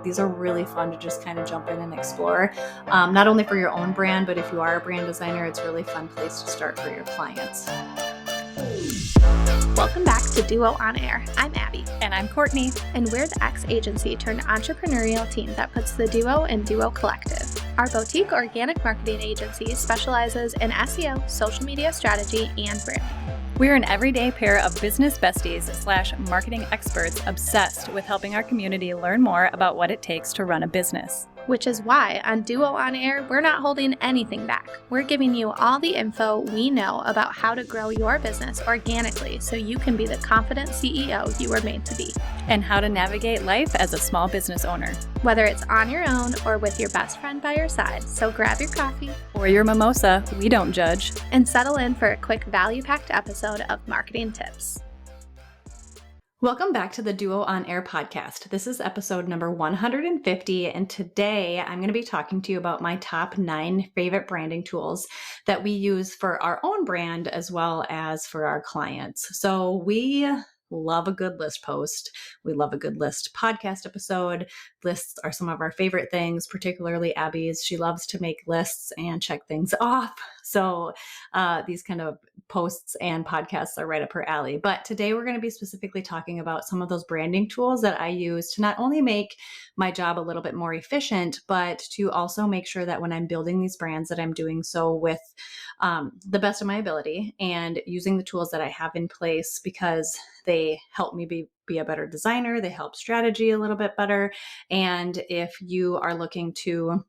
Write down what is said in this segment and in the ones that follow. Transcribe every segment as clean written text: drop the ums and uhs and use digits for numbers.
these are really fun to just kind of jump in and explore. Not only for your own brand, but if you are a brand designer, it's a really fun place to start for your clients. Welcome back to Duo On Air. I'm Abby. And I'm Courtney. And we're the X agency turned entrepreneurial team that puts the duo in Duo Collective. Our boutique organic marketing agency specializes in SEO, social media strategy, and branding. We're an everyday pair of business besties / marketing experts obsessed with helping our community learn more about what it takes to run a business. Which is why on Duo On Air, we're not holding anything back. We're giving you all the info we know about how to grow your business organically so you can be the confident CEO you were made to be. And how to navigate life as a small business owner. Whether it's on your own or with your best friend by your side, so grab your coffee or your mimosa, we don't judge, and settle in for a quick value-packed episode of Marketing Tips. Welcome back to the Duo On Air podcast. This is episode number 150, and today I'm going to be talking to you about my top 9 favorite branding tools that we use for our own brand as well as for our clients. So we love a good list post. We love a good list podcast episode. Lists are some of our favorite things, particularly Abby's. She loves to make lists and check things off. So these kind of posts and podcasts are right up her alley. But today we're going to be specifically talking about some of those branding tools that I use to not only make my job a little bit more efficient, but to also make sure that when I'm building these brands that I'm doing so with the best of my ability and using the tools that I have in place, because they help me be a better designer. They help strategy a little bit better. And if you are looking to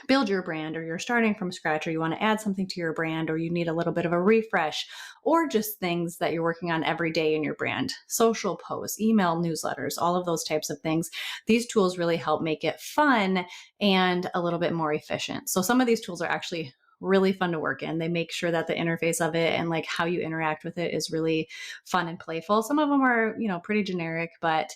build your brand, or you're starting from scratch, or you want to add something to your brand, or you need a little bit of a refresh, or just things that you're working on every day in your brand, social posts, email newsletters, all of those types of things, these tools really help make it fun and a little bit more efficient. So some of these tools are actually really fun to work in. They make sure that the interface of it and like how you interact with it is really fun and playful. Some of them are, pretty generic, but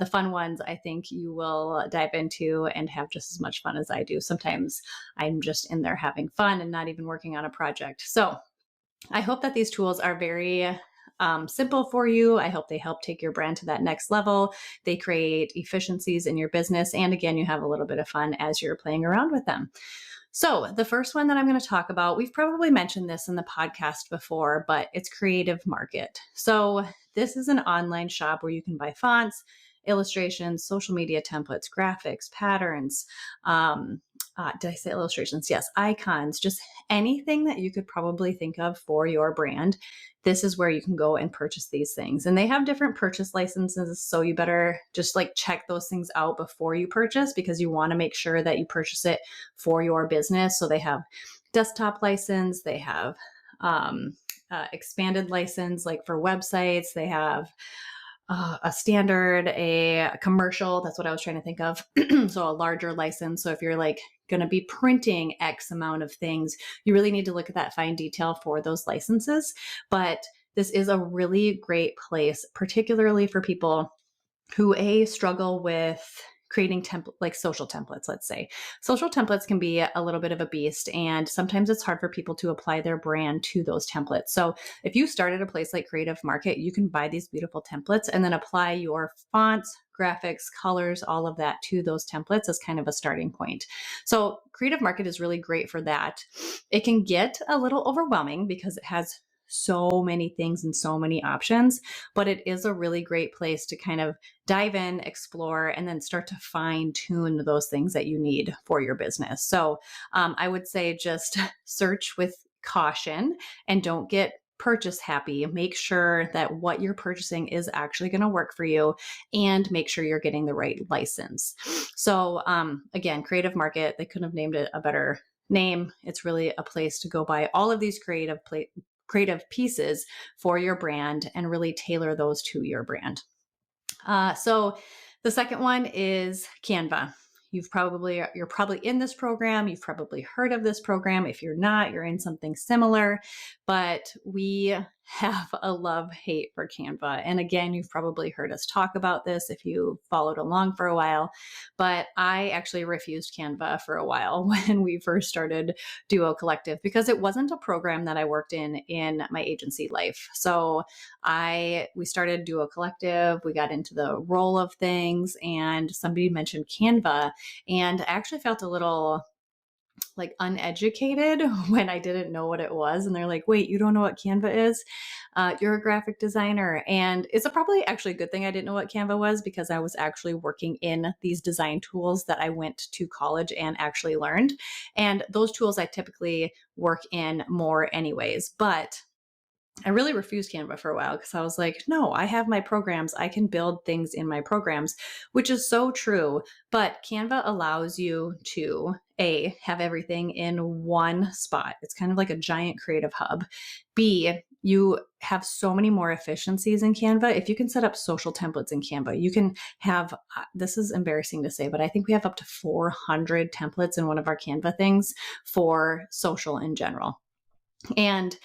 the fun ones I think you will dive into and have just as much fun as I do. Sometimes I'm just in there having fun and not even working on a project. So I hope that these tools are very simple for you. I hope they help take your brand to that next level. They create efficiencies in your business. And again, you have a little bit of fun as you're playing around with them. So the first one that I'm going to talk about, we've probably mentioned this in the podcast before, but it's Creative Market. So this is an online shop where you can buy fonts, illustrations, social media templates, graphics, patterns. Did I say illustrations? Yes, icons, just anything that you could probably think of for your brand. This is where you can go and purchase these things. And they have different purchase licenses. So you better just check those things out before you purchase, because you want to make sure that you purchase it for your business. So they have desktop license, they have expanded license, like for websites, they have a standard, a commercial. That's what I was trying to think of. So a larger license. So if you're going to be printing X amount of things, you really need to look at that fine detail for those licenses. But this is a really great place, particularly for people who struggle with creating social templates, let's say. Social templates can be a little bit of a beast, and sometimes it's hard for people to apply their brand to those templates. So if you start at a place like Creative Market, you can buy these beautiful templates and then apply your fonts, graphics, colors, all of that to those templates as kind of a starting point. So Creative Market is really great for that. It can get a little overwhelming because it has so many things and so many options, but it is a really great place to kind of dive in, explore, and then start to fine tune those things that you need for your business. So I would say just search with caution and don't get purchase happy. Make sure that what you're purchasing is actually going to work for you, and make sure you're getting the right license. So again, Creative Market, they couldn't have named it a better name. It's really a place to go buy all of these creative pieces for your brand and really tailor those to your brand. So the second one is Canva. You're probably in this program. You've probably heard of this program. If you're not, you're in something similar, but we have a love-hate for Canva. And again, you've probably heard us talk about this if you followed along for a while, but I actually refused Canva for a while when we first started Duo Collective because it wasn't a program that I worked in my agency life. So we started Duo Collective, we got into the role of things, and somebody mentioned Canva, and I actually felt a little like uneducated when I didn't know what it was. And they're like, wait, you don't know what Canva is? You're a graphic designer. And it's probably actually a good thing I didn't know what Canva was, because I was actually working in these design tools that I went to college and actually learned. And those tools I typically work in more anyways. But I really refused Canva for a while because I was like, no, I have my programs. I can build things in my programs, which is so true. But Canva allows you to have everything in one spot. It's kind of like a giant creative hub. B, you have so many more efficiencies in Canva. If you can set up social templates in Canva, you can have, this is embarrassing to say, but I think we have up to 400 templates in one of our Canva things for social in general. And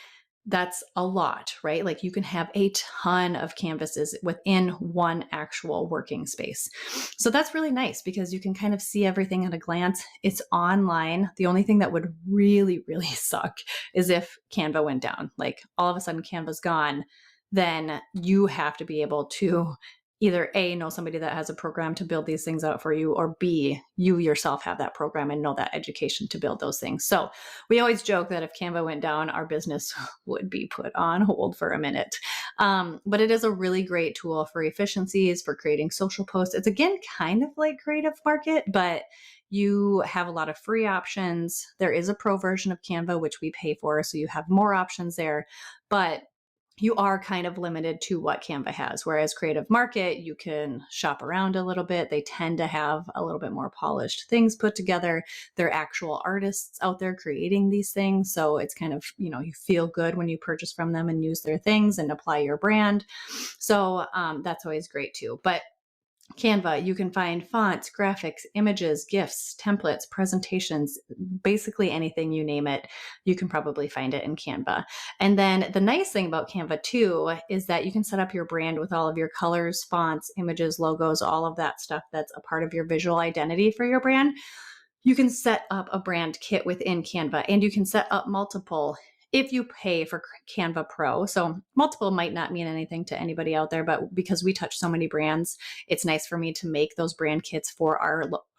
that's a lot, right? Like you can have a ton of canvases within one actual working space. So that's really nice because you can kind of see everything at a glance. It's online. The only thing that would really, really suck is if Canva went down. Like all of a sudden Canva's gone, then you have to be able to either A, know somebody that has a program to build these things out for you, or B, you yourself have that program and know that education to build those things. So we always joke that if Canva went down, our business would be put on hold for a minute. But it is a really great tool for efficiencies, for creating social posts. It's again kind of like Creative Market, but you have a lot of free options. There is a pro version of Canva, which we pay for, so you have more options there. But you are kind of limited to what Canva has. Whereas Creative Market, you can shop around a little bit. They tend to have a little bit more polished things put together. They're actual artists out there creating these things. So it's kind of, you feel good when you purchase from them and use their things and apply your brand. So that's always great too. But Canva, you can find fonts, graphics, images, GIFs, templates, presentations, basically anything you name it, you can probably find it in Canva. And then the nice thing about Canva too is that you can set up your brand with all of your colors, fonts, images, logos, all of that stuff that's a part of your visual identity for your brand. You can set up a brand kit within Canva, and you can set up multiple if you pay for Canva Pro. So multiple might not mean anything to anybody out there, but because we touch so many brands, it's nice for me to make those brand kits for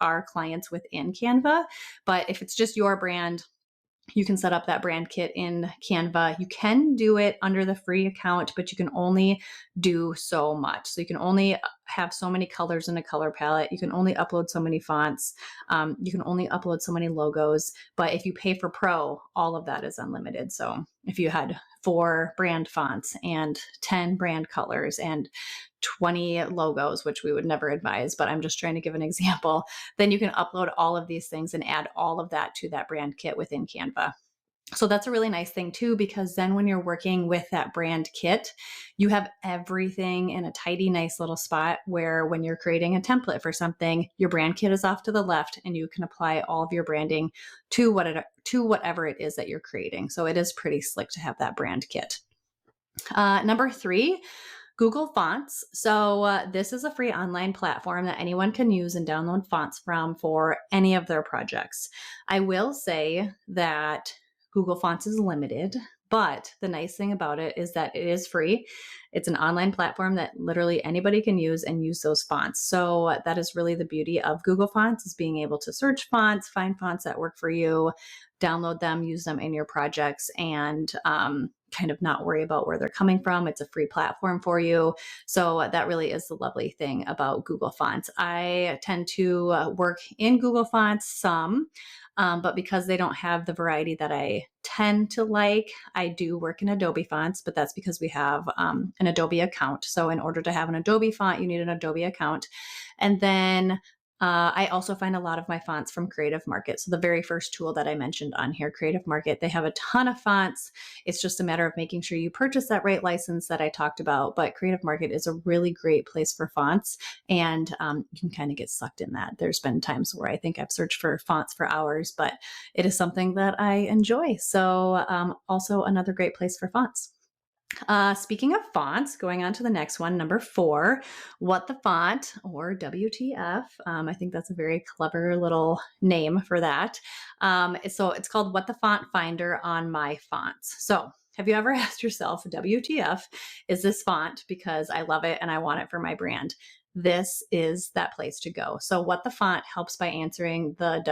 our clients within Canva. But if it's just your brand, you can set up that brand kit in Canva. You can do it under the free account, but you can only do so much. So you can only have so many colors in a color palette. You can only upload so many fonts. You can only upload so many logos. But if you pay for Pro, all of that is unlimited. So if you had 4 brand fonts and 10 brand colors and 20 logos, which we would never advise, but I'm just trying to give an example, then you can upload all of these things and add all of that to that brand kit within Canva. So that's a really nice thing too, because then when you're working with that brand kit, you have everything in a tidy, nice little spot where when you're creating a template for something, your brand kit is off to the left and you can apply all of your branding to whatever it is that you're creating. So it is pretty slick to have that brand kit. Number 3, Google Fonts. So this is a free online platform that anyone can use and download fonts from for any of their projects. I will say that Google Fonts is limited, but the nice thing about it is that it is free. It's an online platform that literally anybody can use and use those fonts. So that is really the beauty of Google Fonts, is being able to search fonts, find fonts that work for you, download them, use them in your projects, and kind of not worry about where they're coming from. It's a free platform for you. So that really is the lovely thing about Google Fonts. I tend to work in Google Fonts some, but because they don't have the variety that I tend to like, I do work in Adobe Fonts, but that's because we have an Adobe account. So in order to have an Adobe font, you need an Adobe account. And then I also find a lot of my fonts from Creative Market. So the very first tool that I mentioned on here, Creative Market, they have a ton of fonts. It's just a matter of making sure you purchase that right license that I talked about. But Creative Market is a really great place for fonts, and you can kind of get sucked in that. There's been times where I think I've searched for fonts for hours, but it is something that I enjoy. So also another great place for fonts. Speaking of fonts, going on to the next one, number 4, What the Font, or WTF. I think that's a very clever little name for that. So it's called What the Font Finder on My Fonts. So have you ever asked yourself, WTF, is this font because I love it and I want it for my brand? This is that place to go. So What the Font helps by answering the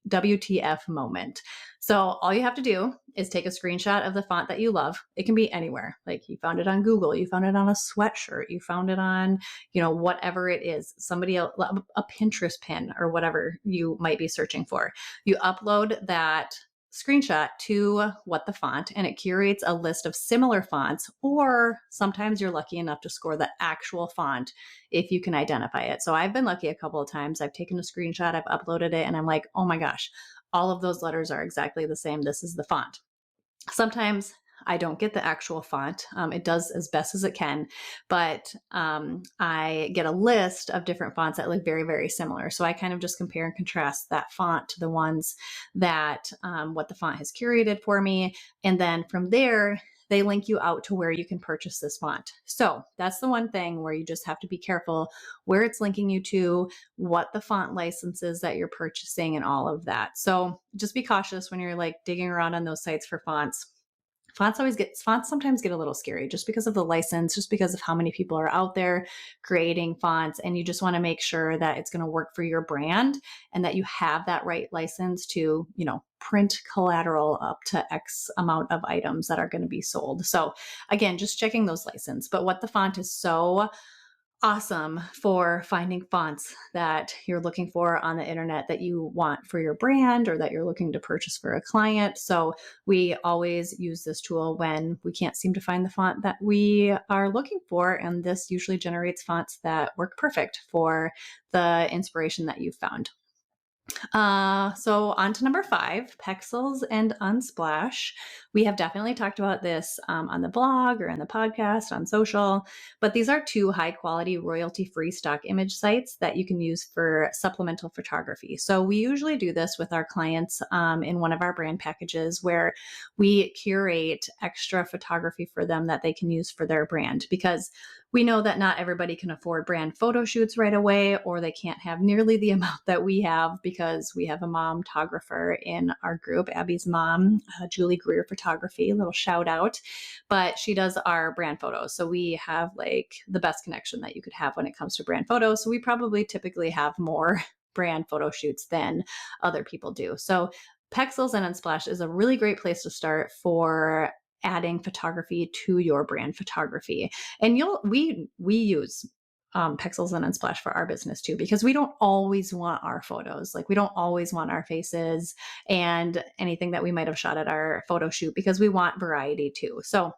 WTF moment. So all you have to do is take a screenshot of the font that you love. It can be anywhere. Like you found it on Google, you found it on a sweatshirt, you found it on, whatever it is, somebody else, a Pinterest pin or whatever you might be searching for. You upload that screenshot to What the Font, and it curates a list of similar fonts, or sometimes you're lucky enough to score the actual font if you can identify it. So I've been lucky a couple of times. I've taken a screenshot, I've uploaded it, and I'm like, oh my gosh, all of those letters are exactly the same. This is the font. Sometimes I don't get the actual font. It does as best as it can, but I get a list of different fonts that look very, very similar. So I kind of just compare and contrast that font to the ones that What the Font has curated for me. And then from there, they link you out to where you can purchase this font. So that's the one thing where you just have to be careful where it's linking you to, what the font licenses that you're purchasing, and all of that. So just be cautious when you're like digging around on those sites for fonts. Fonts sometimes get a little scary just because of the license, just because of how many people are out there creating fonts. And you just want to make sure that it's going to work for your brand and that you have that right license to, print collateral up to X amount of items that are going to be sold. So again, just checking those license. But What the Font is so awesome for finding fonts that you're looking for on the internet that you want for your brand or that you're looking to purchase for a client. So we always use this tool when we can't seem to find the font that we are looking for. And this usually generates fonts that work perfect for the inspiration that you've found. So on to number 5, Pexels and Unsplash. We have definitely talked about this on the blog or in the podcast, on social, but these are 2 high quality royalty free stock image sites that you can use for supplemental photography. So we usually do this with our clients in one of our brand packages where we curate extra photography for them that they can use for their brand, because we know that not everybody can afford brand photo shoots right away, or they can't have nearly the amount that we have, because we have a mom-tographer in our group, Abby's mom, Julie Greer Photography, little shout out, but she does our brand photos. So we have like the best connection that you could have when it comes to brand photos. So we probably typically have more brand photo shoots than other people do. So Pexels and Unsplash is a really great place to start for adding photography to your brand photography. And we use Pexels and Unsplash for our business too, because we don't always want our photos. Like we don't always want our faces and anything that we might have shot at our photo shoot, because we want variety too. So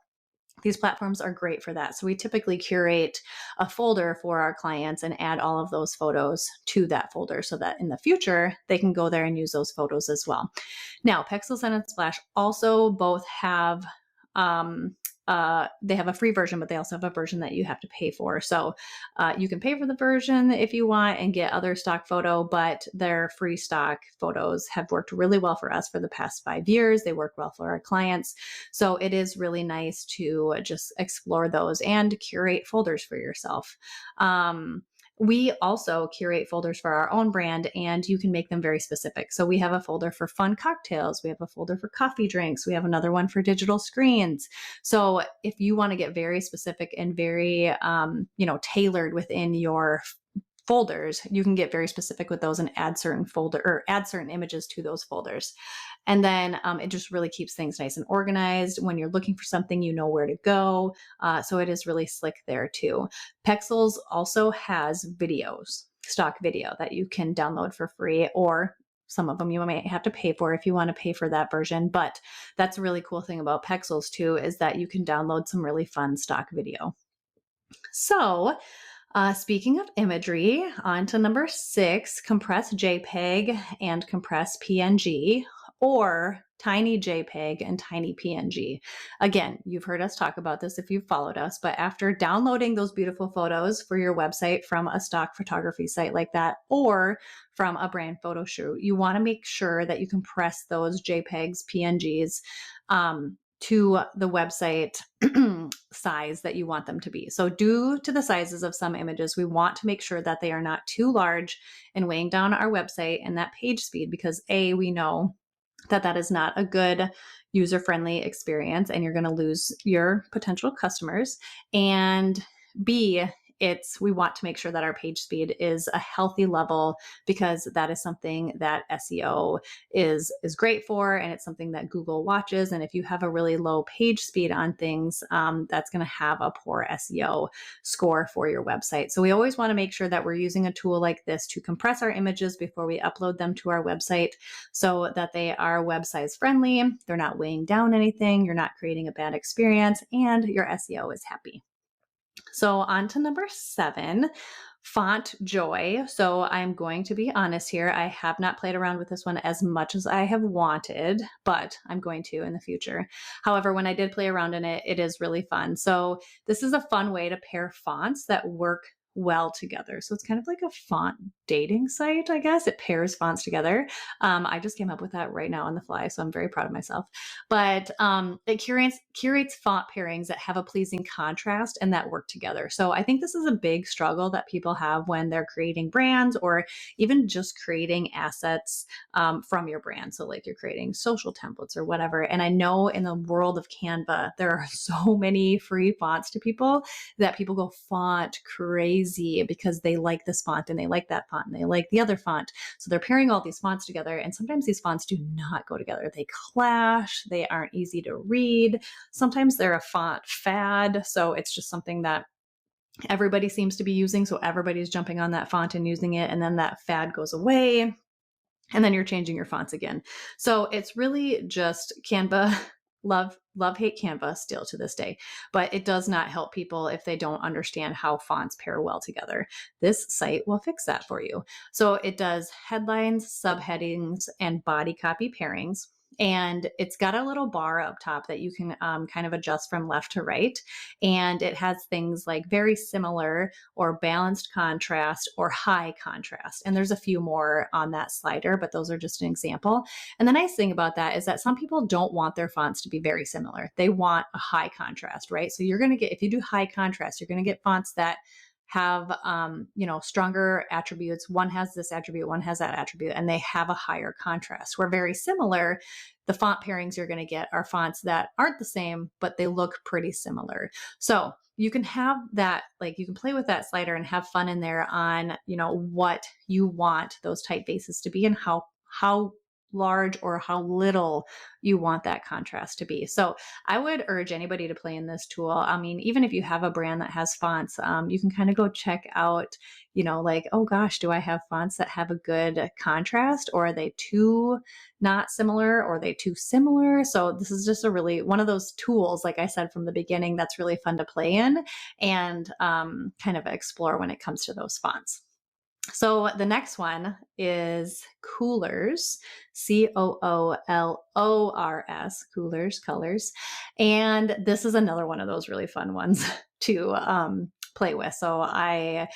these platforms are great for that. So we typically curate a folder for our clients and add all of those photos to that folder so that in the future they can go there and use those photos as well. Now, Pexels and Unsplash also both have they have a free version, but they also have a version that you have to pay for. So you can pay for the version if you want and get other stock photo, but their free stock photos have worked really well for us for the past 5 years. They work well for our clients. So it is really nice to just explore those and curate folders for yourself. We also curate folders for our own brand, and you can make them very specific. So we have a folder for fun cocktails. We have a folder for coffee drinks. We have another one for digital screens. So if you want to get very specific and very, tailored within your folders, you can get very specific with those and add certain images to those folders. And then it just really keeps things nice and organized. When you're looking for something, you know where to go. So it is really slick there too. Pexels also has videos, stock video that you can download for free, or some of them you might have to pay for if you want to pay for that version. But that's a really cool thing about Pexels too, is that you can download some really fun stock video. So speaking of imagery, on to number 6, compress JPEG and compress PNG, or tiny JPEG and tiny PNG. Again, you've heard us talk about this if you've followed us, but after downloading those beautiful photos for your website from a stock photography site like that, or from a brand photo shoot, you want to make sure that you compress those JPEGs, PNGs, to the website size that you want them to be. So due to the sizes of some images, we want to make sure that they are not too large and weighing down our website and that page speed, because we know that that is not a good user-friendly experience and you're going to lose your potential customers. And B, we want to make sure that our page speed is a healthy level, because that is something that SEO is great for, and it's something that Google watches. And if you have a really low page speed on things, that's going to have a poor SEO score for your website. So we always want to make sure that we're using a tool like this to compress our images before we upload them to our website, so that they are web size friendly, they're not weighing down anything, you're not creating a bad experience, and your SEO is happy. So on to number 7, font joy. So I'm going to be honest here. I have not played around with this one as much as I have wanted, but I'm going to in the future. However, when I did play around in it, it is really fun. So this is a fun way to pair fonts that work well together. So it's kind of like a font dating site, I guess. It pairs fonts together. I just came up with that right now on the fly, so I'm very proud of myself. But it curates font pairings that have a pleasing contrast and that work together. So I think this is a big struggle that people have when they're creating brands, or even just creating assets from your brand. So like you're creating social templates or whatever. And I know in the world of Canva, there are so many free fonts to people that people go font crazy because they like this font and they like that font and they like the other font. So they're pairing all these fonts together, and sometimes these fonts do not go together. They clash, they aren't easy to read. Sometimes they're a font fad. So it's just something that everybody seems to be using. So everybody's jumping on that font and using it, and then that fad goes away, and then you're changing your fonts again. So it's really just Canva. Love, hate Canva still to this day, but it does not help people if they don't understand how fonts pair well together. This site will fix that for you. So it does headlines, subheadings, and body copy pairings. And it's got a little bar up top that you can kind of adjust from left to right. And it has things like very similar, or balanced contrast, or high contrast. And there's a few more on that slider, but those are just an example. And the nice thing about that is that some people don't want their fonts to be very similar. They want a high contrast, right? So you're going to get, if you do high contrast, you're going to get fonts that have, stronger attributes. One has this attribute, one has that attribute, and they have a higher contrast. Where very similar, the font pairings you're going to get are fonts that aren't the same, but they look pretty similar. So you can have that, like you can play with that slider and have fun in there on, what you want those typefaces to be and how large or how little you want that contrast to be. So I would urge anybody to play in this tool. I mean, even if you have a brand that has fonts, you can kind of go check out, like, oh gosh, do I have fonts that have a good contrast, or are they too not similar, or are they too similar? So this is just one of those tools, like I said from the beginning, that's really fun to play in and kind of explore when it comes to those fonts. So the next one is Coolors, Coolors, Coolors, colors. And this is another one of those really fun ones to play with. So I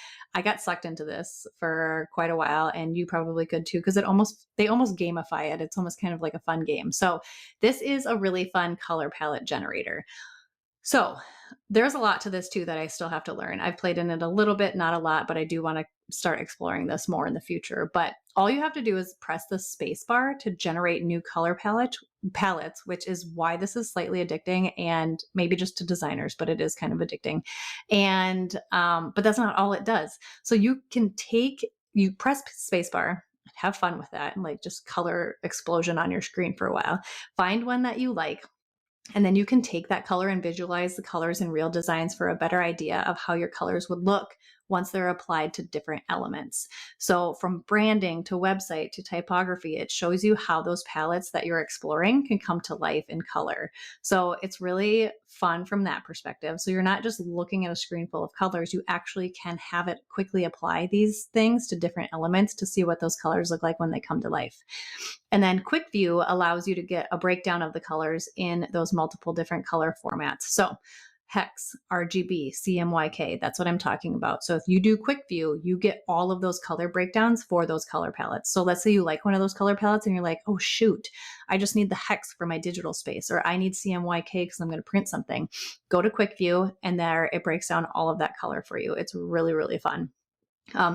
got sucked into this for quite a while, and you probably could too, because they almost gamify it. It's almost kind of like a fun game. So this is a really fun color palette generator. So there's a lot to this too that I still have to learn. I've played in it a little bit, not a lot, but I do want to start exploring this more in the future. But all you have to do is press the space bar to generate new color palettes, which is why this is slightly addicting, and maybe just to designers, but it is kind of addicting. And but that's not all it does. So you press space bar, have fun with that, and like just color explosion on your screen for a while. Find one that you like. And then you can take that color and visualize the colors in Real Designs for a better idea of how your colors would look once they're applied to different elements. So from branding to website to typography, it shows you how those palettes that you're exploring can come to life in color. So it's really fun from that perspective. So you're not just looking at a screen full of colors, you actually can have it quickly apply these things to different elements to see what those colors look like when they come to life. And then Quick View allows you to get a breakdown of the colors in those multiple different color formats. So hex, RGB, CMYK. That's what I'm talking about. So if you do quick view, you get all of those color breakdowns for those color palettes. So let's say you like one of those color palettes and you're like, oh shoot, I just need the hex for my digital space, or I need CMYK because I'm going to print something. Go to quick view and there it breaks down all of that color for you. It's really, really fun.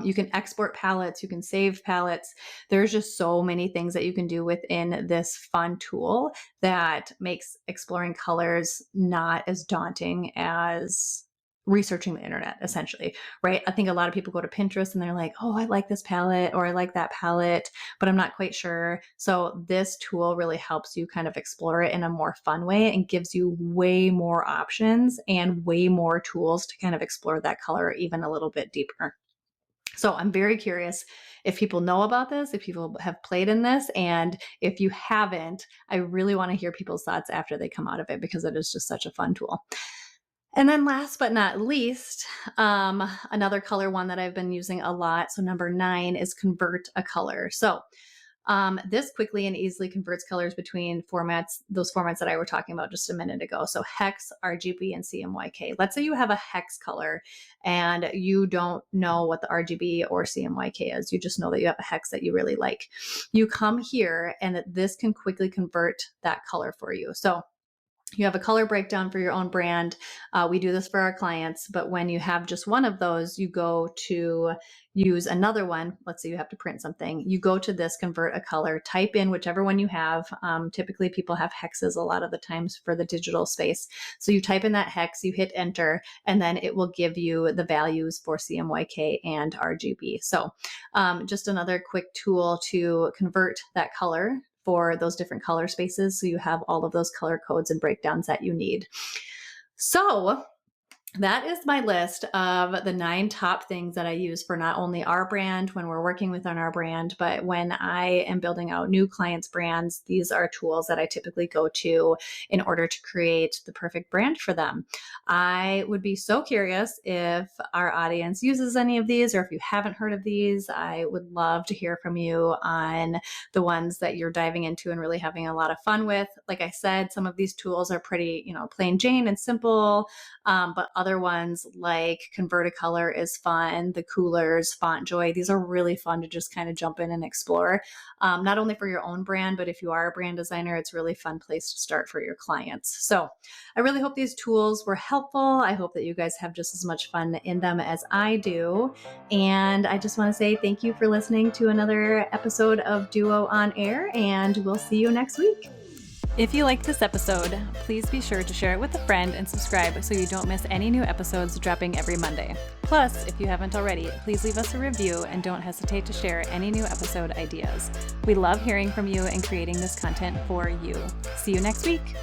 You can export palettes, you can save palettes. There's just so many things that you can do within this fun tool that makes exploring colors not as daunting as researching the internet, essentially, right? I think a lot of people go to Pinterest and they're like, oh, I like this palette or I like that palette, but I'm not quite sure. So this tool really helps you kind of explore it in a more fun way and gives you way more options and way more tools to kind of explore that color even a little bit deeper. So I'm very curious if people know about this, if people have played in this, and if you haven't, I really want to hear people's thoughts after they come out of it because it is just such a fun tool. And then last but not least, another color one that I've been using a lot. So number 9 is convert a color. So this quickly and easily converts colors between formats, those formats that I were talking about just a minute ago. So hex, RGB, and CMYK. Let's say you have a hex color and you don't know what the RGB or CMYK is. You just know that you have a hex that you really like. You come here and this can quickly convert that color for you. So you have a color breakdown for your own brand. We do this for our clients, but when you have just one of those, you go to use another one. Let's say you have to print something. You go to this, convert a color, type in whichever one you have. Typically people have hexes a lot of the times for the digital space. So you type in that hex, you hit enter, and then it will give you the values for CMYK and RGB. So just another quick tool to convert that color for those different color spaces. So you have all of those color codes and breakdowns that you need. So that is my list of the 9 top things that I use for not only our brand when we're working within our brand, but when I am building out new clients' brands. These are tools that I typically go to in order to create the perfect brand for them. I would be so curious if our audience uses any of these, or if you haven't heard of these. I would love to hear from you on the ones that you're diving into and really having a lot of fun with. Like I said, some of these tools are pretty, plain Jane and simple, but other ones like Convert a Color is fun, the Coolers, FontJoy, these are really fun to just kind of jump in and explore. Not only for your own brand, but if you are a brand designer, it's a really fun place to start for your clients. So I really hope these tools were helpful. I hope that you guys have just as much fun in them as I do. And I just want to say thank you for listening to another episode of Duo on Air, and we'll see you next week. If you liked this episode, please be sure to share it with a friend and subscribe so you don't miss any new episodes dropping every Monday. Plus, if you haven't already, please leave us a review and don't hesitate to share any new episode ideas. We love hearing from you and creating this content for you. See you next week.